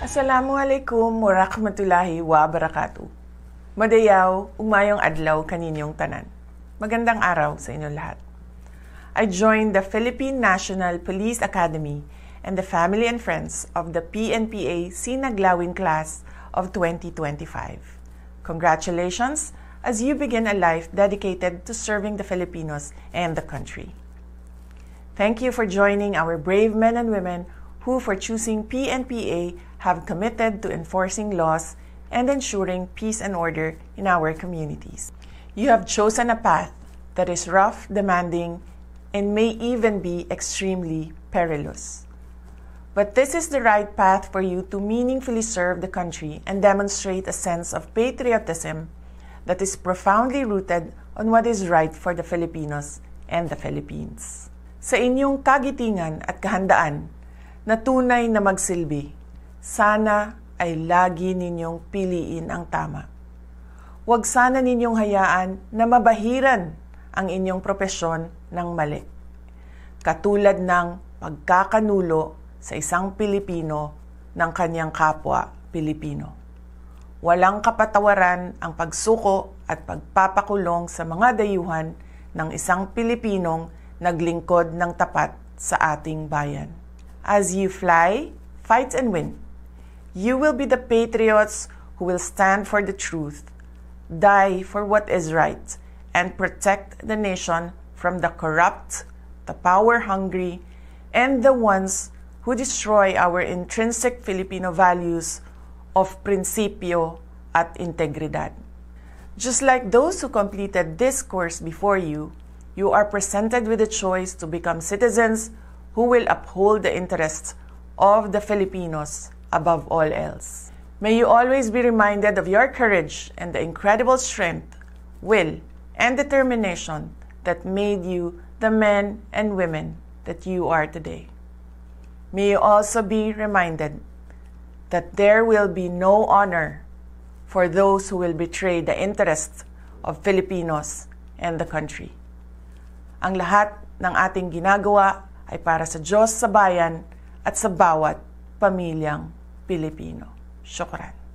Assalamualaikum warahmatullahi wabarakatuh. Madayaw, umayong adlaw kaninyong tanan. Magandang araw sa inyo lahat. I joined the Philippine National Police Academy and the family and friends of the PNPA Sinaglawin class of 2025. Congratulations as you begin a life dedicated to serving the Filipinos and the country. Thank you for joining our brave men and women who, for choosing PNPA, have committed to enforcing laws and ensuring peace and order in our communities. You have chosen a path that is rough, demanding, and may even be extremely perilous. But this is the right path for you to meaningfully serve the country and demonstrate a sense of patriotism that is profoundly rooted on what is right for the Filipinos and the Philippines. Sa inyong kagitingan at kahandaan na tunay na magsilbi, sana ay lagi ninyong piliin ang tama. Huwag sana ninyong hayaan na mabahiran ang inyong propesyon ng mali. Katulad ng pagkakanulo sa isang Pilipino ng kanyang kapwa Pilipino. Walang kapatawaran ang pagsuko at pagpapakulong sa mga dayuhan ng isang Pilipinong naglingkod ng tapat sa ating bayan. As you fly, fight and win, you will be the patriots who will stand for the truth, die for what is right, and protect the nation from the corrupt, the power-hungry, and the ones who destroy our intrinsic Filipino values of prinsipyo at integridad. Just like those who completed this course before you, you are presented with a choice to become citizens who will uphold the interests of the Filipinos above all else. May you always be reminded of your courage and the incredible strength, will, and determination that made you the men and women that you are today. May you also be reminded that there will be no honor for those who will betray the interests of Filipinos and the country. Ang lahat ng ating ginagawa ay para sa Diyos, sa bayan, at sa bawat pamilyang Pilipino. Syukran.